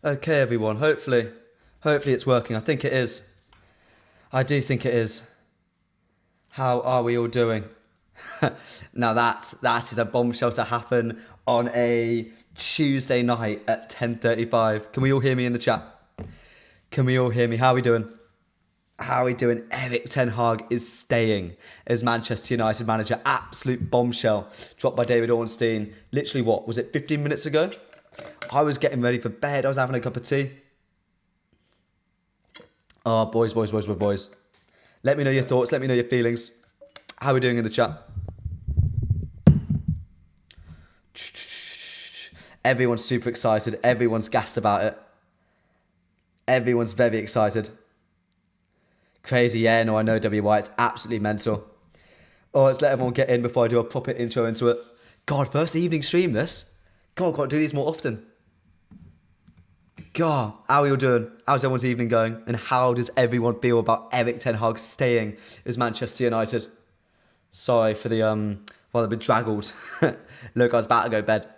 Okay, everyone. Hopefully it's working. I think it is. I do think it is. How are we all doing? Now that is a bombshell to happen on a Tuesday night at 10:35. Can we all hear me in the chat? Can we all hear me? How are we doing? How are we doing? Erik ten Hag is staying as Manchester United manager. Absolute bombshell dropped by David Ornstein. Literally, what was it? 15 minutes ago. I was getting ready for bed. I was having a cup of tea. Oh, boys. Let me know your thoughts. Let me know your feelings. How are we doing in the chat? Everyone's super excited. Everyone's gassed about it. Everyone's very excited. Crazy, yeah, no, I know, WY. It's absolutely mental. Oh, let's let everyone get in before I do a proper intro into it. God, first evening stream, this. God, got to do these more often. God, how are you all doing? How's everyone's evening going? And how does everyone feel about Erik ten Hag staying as Manchester United? Sorry for the bedraggled. Look, I was about to go to bed.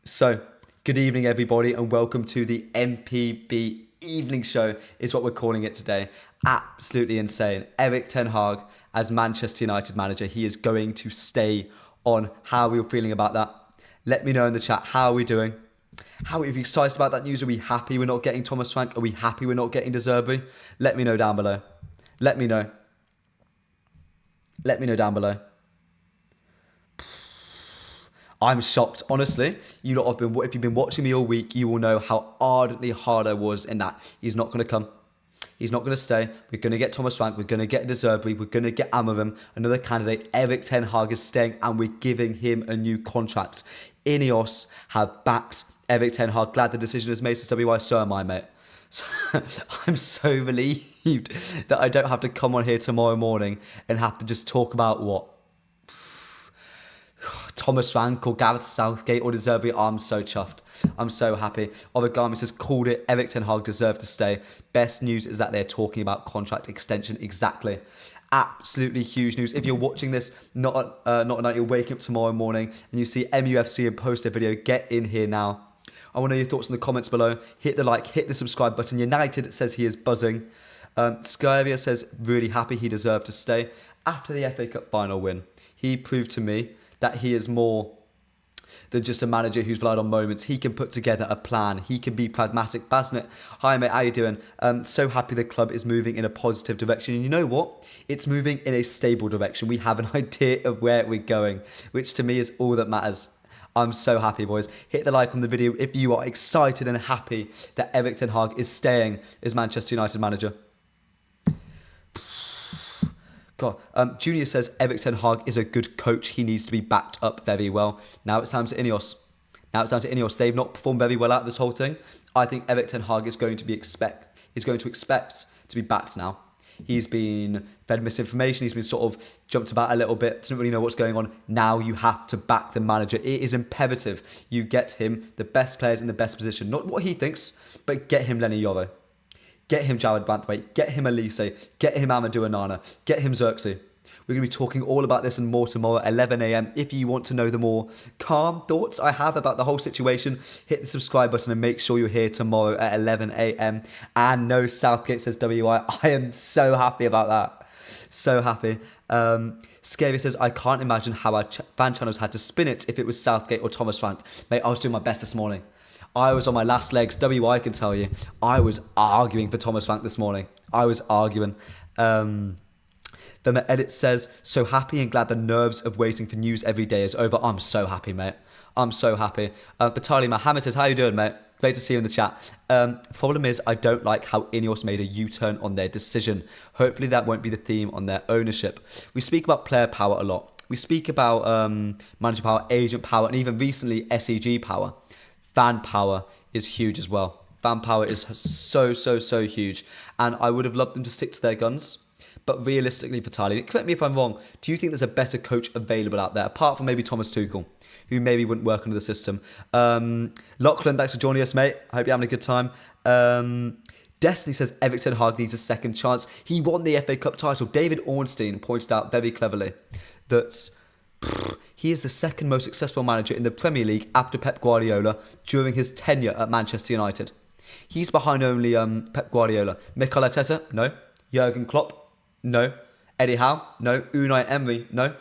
So, good evening, everybody, and welcome to the MPB evening show, is what we're calling it today. Absolutely insane. Erik ten Hag as Manchester United manager. He is going to stay on. How are we all feeling about that? Let me know in the chat. How are we doing? How are you excited about that news? Are we happy we're not getting Thomas Frank? Are we happy we're not getting De Zerbi? Let me know down below. Let me know. Let me know down below. I'm shocked, honestly. You lot have been, if you've been watching me all week, you will know how ardently hard I was in that. He's not going to come. He's not going to stay. We're going to get Thomas Frank. We're going to get De Zerbi. We're going to get Amorim, another candidate. Erik ten Hag is staying, and we're giving him a new contract. Ineos have backed Erik ten Hag. Glad the decision is made since WY. So am I, mate. So, I'm so relieved that I don't have to come on here tomorrow morning and have to just talk about what? Thomas Frank or Gareth Southgate or De Zerbi. I'm so chuffed. I'm so happy. Origami says, called it. Erik ten Hag deserved to stay. Best news is that they're talking about contract extension. Exactly. Absolutely huge news. If you're watching this, not at night, you're waking up tomorrow morning and you see MUFC and post a video, get in here now. I want to know your thoughts in the comments below. Hit the like, hit the subscribe button. United says he is buzzing. Skyria says, really happy he deserved to stay. After the FA Cup final win, he proved to me that he is more than just a manager who's relied on moments. He can put together a plan. He can be pragmatic. Basnet, hi mate, how you doing? So happy the club is moving in a positive direction. And you know what? It's moving in a stable direction. We have an idea of where we're going, which to me is all that matters. I'm so happy, boys. Hit the like on the video if you are excited and happy that Erik ten Hag is staying as Manchester United manager. God. Junior says Erik ten Hag is a good coach. He needs to be backed up very well. Now it's time to Ineos. They've not performed very well out of this whole thing. I think Erik ten Hag is going to expect to be backed now. He's been fed misinformation. He's been sort of jumped about a little bit. Doesn't really know what's going on. Now you have to back the manager. It is imperative you get him the best players in the best position. Not what he thinks, but get him Lenny Yoro. Get him Jared Banthwaite, get him Elise, get him Amadou Onana, get him Xerxes. We're going to be talking all about this and more tomorrow at 11 a.m. If you want to know the more calm thoughts I have about the whole situation, hit the subscribe button and make sure you're here tomorrow at 11 a.m. And no, Southgate says WI. I am so happy about that. So happy. Scary says, I can't imagine how our fan channels had to spin it if it was Southgate or Thomas Frank. Mate, I was doing my best this morning. I was on my last legs. WI can tell you. I was arguing for Thomas Frank this morning. I was arguing. Then the edit says, so happy and glad the nerves of waiting for news every day is over. I'm so happy, mate. I'm so happy. Batali Mohammed says, how you doing, mate? Great to see you in the chat. Problem is, I don't like how Ineos made a U-turn on their decision. Hopefully that won't be the theme on their ownership. We speak about player power a lot. We speak about manager power, agent power, and even recently SEG power. Fan power is huge as well. Fan power is so huge. And I would have loved them to stick to their guns. But realistically, Vitaly, correct me if I'm wrong, do you think there's a better coach available out there, apart from maybe Thomas Tuchel, who maybe wouldn't work under the system? Lachlan, thanks for joining us, mate. I hope you're having a good time. Destiny says Erik ten Hag needs a second chance. He won the FA Cup title. David Ornstein pointed out very cleverly that He is the second most successful manager in the Premier League after Pep Guardiola during his tenure at Manchester United. He's behind only Pep Guardiola. Mikel Arteta? No. Jurgen Klopp? No. Eddie Howe? No. Unai Emery? No.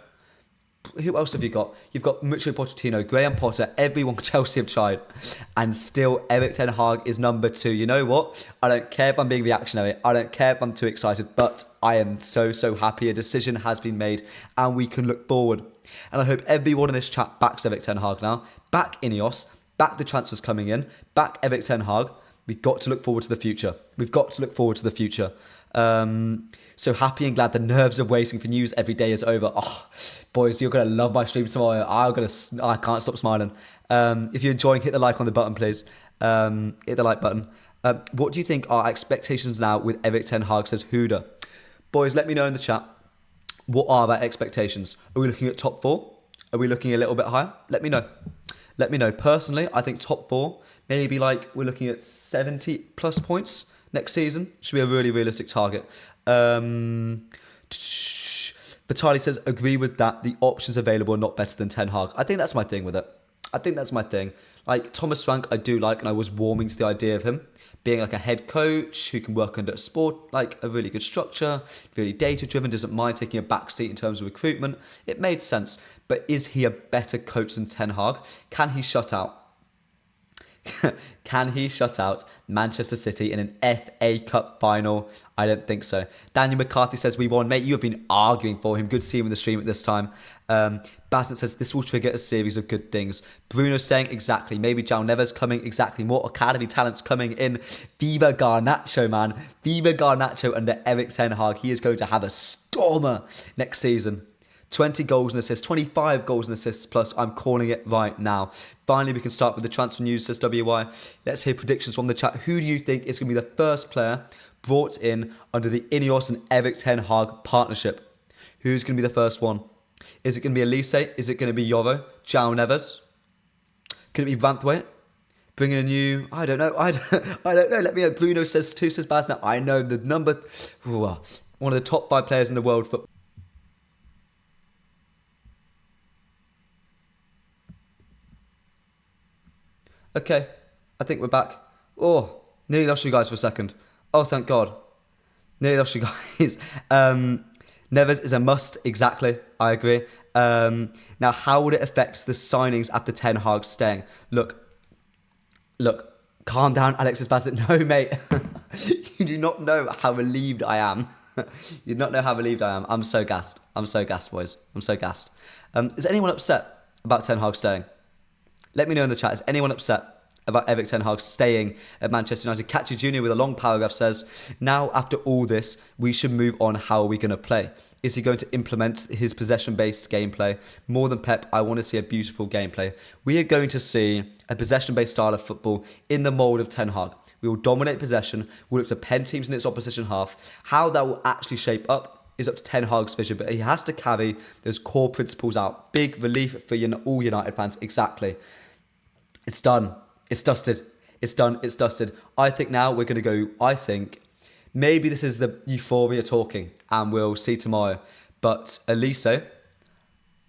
Who else have you got? You've got Mauricio Pochettino, Graham Potter, everyone Chelsea have tried. And still Erik ten Hag is number 2. You know what? I don't care if I'm being reactionary. I don't care if I'm too excited. But I am so happy a decision has been made and we can look forward. And I hope everyone in this chat backs Erik ten Hag now. Back Ineos. Back the transfers coming in. Back Erik ten Hag. We've got to look forward to the future. We've got to look forward to the future. So happy and glad the nerves of waiting for news every day is over. Oh, boys, you're going to love my stream tomorrow. I can't stop smiling. If you're enjoying, hit the like on the button, please. Hit the like button. What do you think are expectations now with Erik ten Hag, says Huda? Boys, let me know in the chat. What are our expectations? Are we looking at top 4? Are we looking a little bit higher? Let me know. Let me know. Personally, I think top 4, maybe like we're looking at 70 plus points next season. Should be a really realistic target. Vitali says, agree with that. The options available are not better than Ten Hag. I think that's my thing with it. I think that's my thing. Like Thomas Frank, I do like, and I was warming to the idea of him being like a head coach who can work under sport, like a really good structure, really data driven, doesn't mind taking a back seat in terms of recruitment. It made sense. But is he a better coach than Ten Hag? Can he shut out? Can he shut out Manchester City in an FA Cup final? I don't think so. Daniel McCarthy says, we won. Mate, you have been arguing for him. Good to see him in the stream at this time. Bassett says, this will trigger a series of good things. Bruno's saying, exactly. Maybe João Neves coming, exactly. More academy talents coming in. Viva Garnacho, man. Viva Garnacho under Erik ten Hag. He is going to have a stormer next season. 20 goals and assists, 25 goals and assists plus. I'm calling it right now. Finally, we can start with the transfer news, says WY. Let's hear predictions from the chat. Who do you think is going to be the first player brought in under the Ineos and Erik ten Hag partnership? Who's going to be the first one? Is it going to be Elise? Is it going to be Yoro? João Neves? Could it be Branthwaite? Bringing a new... I don't know. I don't know. Let me know. Bruno says 2, says Baz. Now, I know the number... one of the top 5 players in the world for... Okay, I think we're back. Oh, nearly lost you guys for a second. Oh, thank God. Nearly lost you guys. Neves is a must, exactly. I agree. Now, how would it affect the signings after Ten Hag staying? Look, calm down, Alexis Bassett. No, mate. You do not know how relieved I am. You do not know how relieved I am. I'm so gassed. I'm so gassed, boys. I'm so gassed. Is anyone upset about Ten Hag staying? Let me know in the chat. Is anyone upset about Erik ten Hag staying at Manchester United? Catchy Jr. with a long paragraph says, now after all this, we should move on. How are we going to play? Is he going to implement his possession-based gameplay? More than Pep, I want to see a beautiful gameplay. We are going to see a possession-based style of football in the mould of Ten Hag. We will dominate possession. We'll look to pen teams in its opposition half. How that will actually shape up is up to Ten Hag's vision, but he has to carry those core principles out. Big relief for all United fans. Exactly. It's done. It's dusted. It's done. It's dusted. I think now we're going to go, I think, maybe this is the euphoria talking, and we'll see tomorrow. But Elise,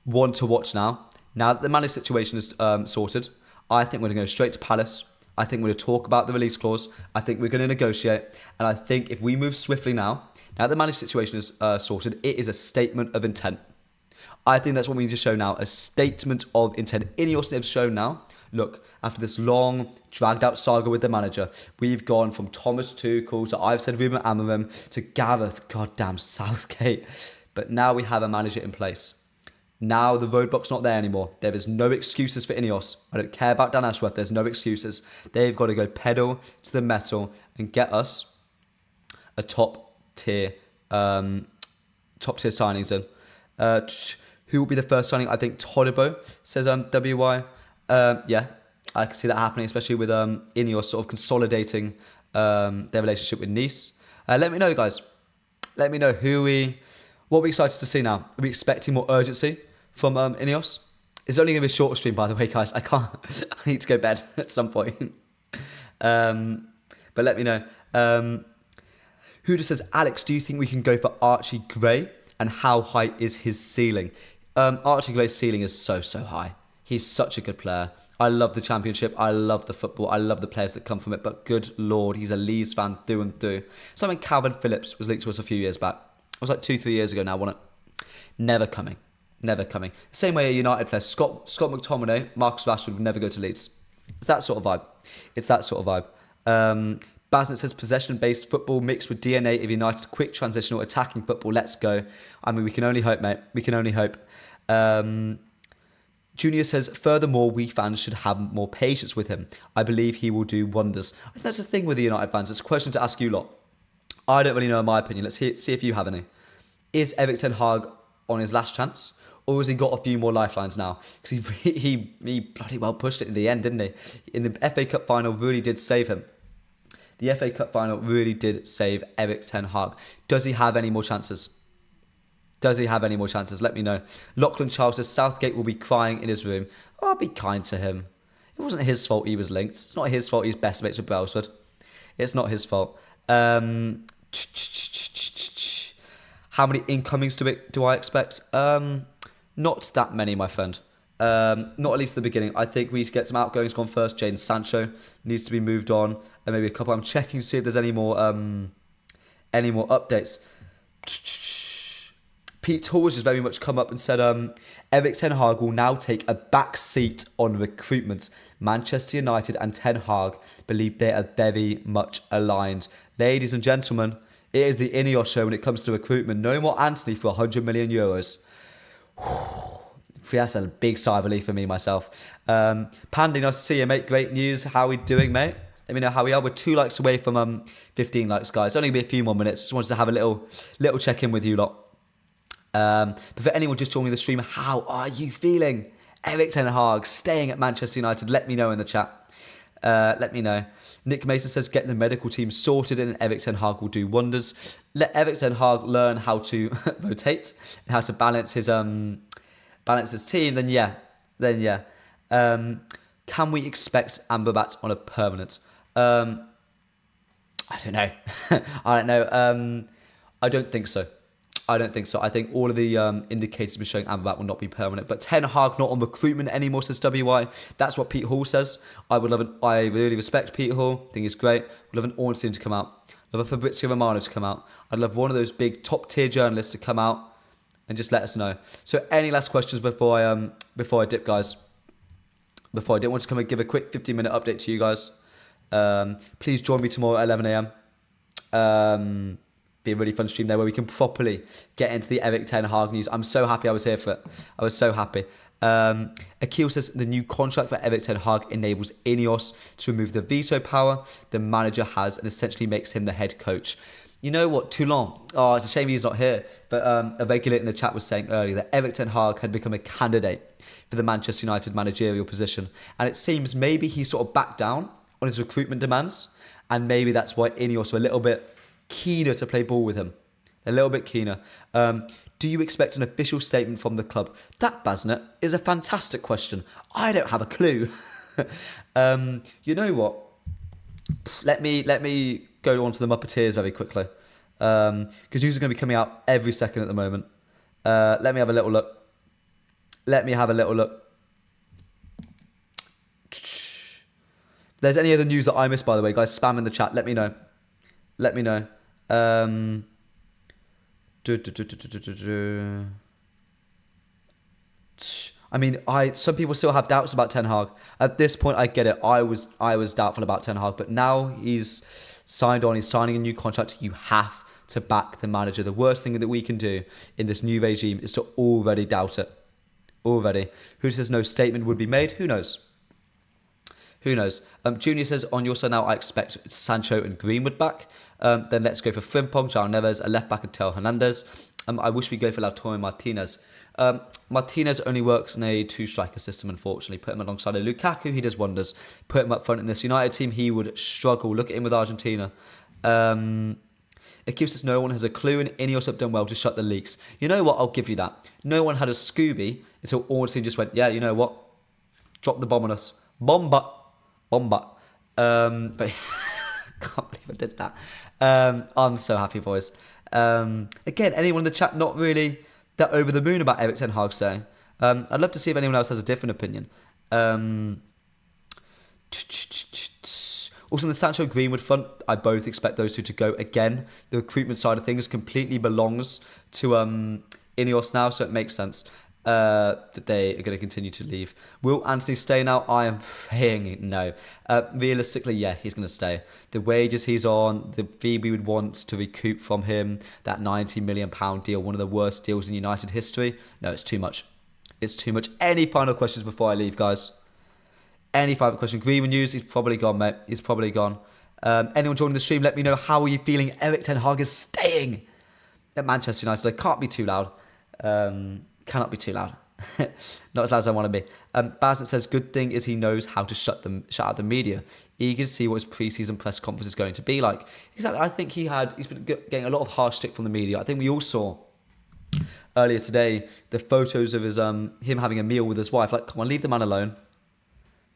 one to watch now. Now that the Mane situation is sorted, I think we're going to go straight to Palace. I think we're going to talk about the release clause. I think we're going to negotiate. And I think if we move swiftly now that the Mane situation is sorted, it is a statement of intent. I think that's what we need to show now, a statement of intent. Ineos have shown now, look, after this long, dragged-out saga with the manager, we've gone from Thomas Tuchel to I've said Ruben Amorim to Gareth goddamn Southgate. But now we have a manager in place. Now the roadblock's not there anymore. There is no excuses for Ineos. I don't care about Dan Ashworth. There's no excuses. They've got to go pedal to the metal and get us a top-tier signings in. Who will be the first signing? I think Todibo, says WY. Yeah, I can see that happening, especially with Ineos sort of consolidating their relationship with Nice. Let me know, guys. Let me know what are we excited to see now? Are we expecting more urgency from Ineos? It's only going to be a shorter stream, by the way, guys. I need to go to bed at some point. But let me know. Huda says, Alex, do you think we can go for Archie Gray? And how high is his ceiling? Archie Gray's ceiling is so high. He's such a good player. I love the championship. I love the football. I love the players that come from it. But good lord, he's a Leeds fan through and through. Something Calvin Phillips was linked to us a few years back. It was like 2-3 years ago now, wasn't it? Never coming. Never coming. The same way a United player, Scott McTominay, Marcus Rashford would never go to Leeds. It's that sort of vibe. It's that sort of vibe. Basnet says possession-based football mixed with DNA of United, quick transitional attacking football. Let's go. I mean, we can only hope, mate. We can only hope. Junior says, furthermore, we fans should have more patience with him. I believe he will do wonders. I think that's the thing with the United fans. It's a question to ask you lot. I don't really know my opinion. Let's see if you have any. Is Erik ten Hag on his last chance? Or has he got a few more lifelines now? Because he bloody well pushed it in the end, didn't he? In the FA Cup final, really did save him. The FA Cup final really did save Erik ten Hag. Does he have any more chances? Does he have any more chances? Let me know. Lachlan Charles says Southgate will be crying in his room. Oh, I'll be kind to him. It wasn't his fault he was linked. It's not his fault he's best mates with Brailsford. It's not his fault. How many incomings do I expect? Not that many, my friend. Not at least at the beginning. I think we need to get some outgoings gone first. Jadon Sancho needs to be moved on, and maybe a couple. I'm checking to see if there's any more updates. Pete Hall has very much come up and said Erik ten Hag will now take a back seat on recruitment. Manchester United and Ten Hag believe they are very much aligned. Ladies and gentlemen, it is the Ineos show when it comes to recruitment. No more Anthony for 100 million euros. That's a big sigh of relief for me, myself. Pandy, nice to see you, mate. Great news. How are we doing, mate? Let me know how we are. We're 2 likes away from 15 likes, guys. Only be a few more minutes. Just wanted to have a little check-in with you lot. But for anyone just joining the stream, how are you feeling? Erik ten Hag staying at Manchester United. Let me know in the chat. Let me know. Nick Mason says, get the medical team sorted and Erik ten Hag will do wonders. Let Erik ten Hag learn how to rotate and how to balance his team. Then yeah. Can we expect Amrabat on a permanent? I don't know. I don't know. I don't think so. I think all of the indicators were showing Amrabat will not be permanent. But Ten Hag not on recruitment anymore, says WY. That's what Pete Hall says. I really respect Pete Hall. I think he's great. I'd love an Ornstein to come out. I'd love a Fabrizio Romano to come out. I'd love one of those big top tier journalists to come out and just let us know. So any last questions before I dip, guys? Before I didn't want to come and give a quick 15-minute update to you guys. Please join me tomorrow at 11 a.m. Be a really fun stream there where we can properly get into the Erik ten Hag news. I'm so happy I was here for it. I was so happy. Akil says the new contract for Erik ten Hag enables Ineos to remove the veto power the manager has and essentially makes him the head coach. You know what, Toulon, it's a shame he's not here, but a regulator in the chat was saying earlier that Erik ten Hag had become a candidate for the Manchester United managerial position, and it seems maybe he sort of backed down on his recruitment demands, and maybe that's why Ineos were a little bit keener to play ball with him. A little bit keener. Do you expect an official statement from the club? That, Basnet, is a fantastic question. I don't have a clue. You know what? Let me go on to the Muppeteers very quickly. Because news is going to be coming out every second at the moment. Let me have a little look. If there's any other news that I missed, by the way, guys, spam in the chat. Let me know. I mean, some people still have doubts about Ten Hag. At this point, I get it. I was doubtful about Ten Hag, but now he's signed on. He's signing a new contract. You have to back the manager. The worst thing that we can do in this new regime is to already doubt it. Already. Who says no statement would be made? Who knows? Junior says, on your side now, I expect Sancho and Greenwood back. Then let's go for Frimpong, João Neves, a left back and Teo Hernandez. I wish we'd go for Lautaro Martinez. Martinez only works in a 2-striker system, unfortunately. Put him alongside a Lukaku, he does wonders. Put him up front in this United team, he would struggle. Look at him with Argentina. It gives us no one has a clue, and Ineos have done well to shut the leaks. You know what? I'll give you that. No one had a Scooby until Ornstein just went, yeah, you know what? Drop the bomb on us. Bomba. But can't believe I did that. I'm so happy, boys. Again, anyone in the chat not really they're over the moon about Erik ten Hag staying. I'd love to see if anyone else has a different opinion. Also, on the Sancho Greenwood front, I both expect those two to go again. The recruitment side of things completely belongs to Ineos now, so it makes sense that they are going to continue to leave. Will Anthony stay now? I am saying no. Realistically, yeah, he's going to stay. The wages he's on, the fee we would want to recoup from him, that £90 million deal, one of the worst deals in United history. No, it's too much. It's too much. Any final questions before I leave, guys? Any final question? Greenwood news, he's probably gone, mate. He's probably gone. Anyone joining the stream, let me know, how are you feeling Erik ten Hag is staying at Manchester United? I can't be too loud. Cannot be too loud. Not as loud as I want to be. Basant says, good thing is he knows how to shut out the media. Eager to see what his pre-season press conference is going to be like. Exactly. I think he's been getting a lot of harsh stick from the media. I think we all saw earlier today the photos of his him having a meal with his wife. Like, come on, leave the man alone.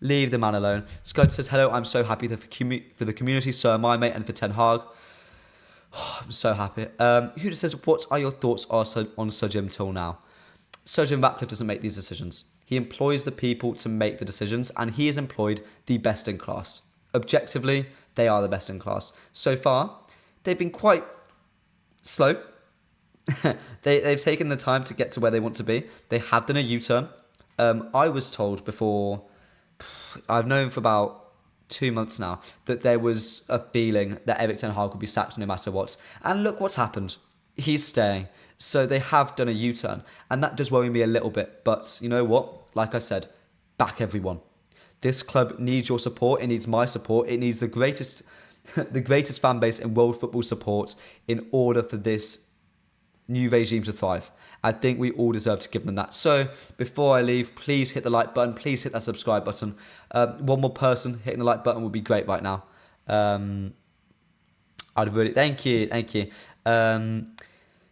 Leave the man alone. Scud says, hello, I'm so happy for the community, so am I, mate, and for Ten Hag. Oh, I'm so happy. Huda says, what are your thoughts on Sir Jim till now? Sir Jim Ratcliffe doesn't make these decisions. He employs the people to make the decisions, and he has employed the best in class. Objectively, they are the best in class. So far, they've been quite slow. They've taken the time to get to where they want to be. They have done a U-turn. I was told before... I've known for about 2 months now that there was a feeling that Erik ten Hag would be sacked no matter what. And look what's happened. He's staying. So they have done a U-turn. And that does worry me a little bit. But you know what? Like I said, back everyone. This club needs your support. It needs my support. It needs the greatest fan base in world football support in order for this new regime to thrive. I think we all deserve to give them that. So before I leave, please hit the like button. Please hit that subscribe button. One more person hitting the like button would be great right now. I'd really... Thank you.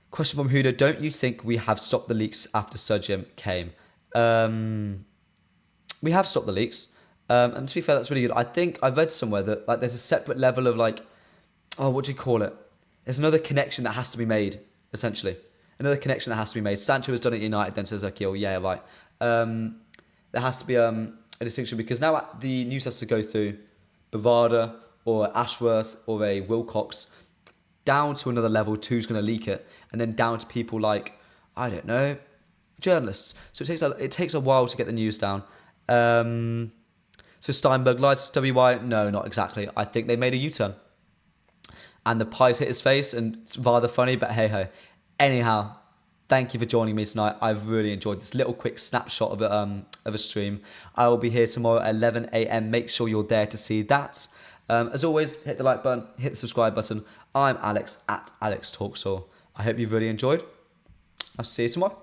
Question from Huda. Don't you think we have stopped the leaks after Sir Jim came? We have stopped the leaks. And to be fair, that's really good. I think I read somewhere that like there's a separate level of like... Oh, what do you call it? There's another connection that has to be made, essentially. Another connection that has to be made. Sancho has done it at United, then says, okay, well, yeah, right. There has to be a distinction because now the news has to go through Bavada or Ashworth or a Wilcox down to another level, who's going to leak it, and then down to people like, I don't know, journalists. So it takes a while to get the news down. So Steinberg lied to WY? No, not exactly. I think they made a U-turn. And the pies hit his face, and it's rather funny, but hey-ho. Anyhow, thank you for joining me tonight. I've really enjoyed this little quick snapshot of a stream. I will be here tomorrow at 11 a.m. Make sure you're there to see that. As always, hit the like button, hit the subscribe button. I'm Alex at Alex Talks. I hope you've really enjoyed. I'll see you tomorrow.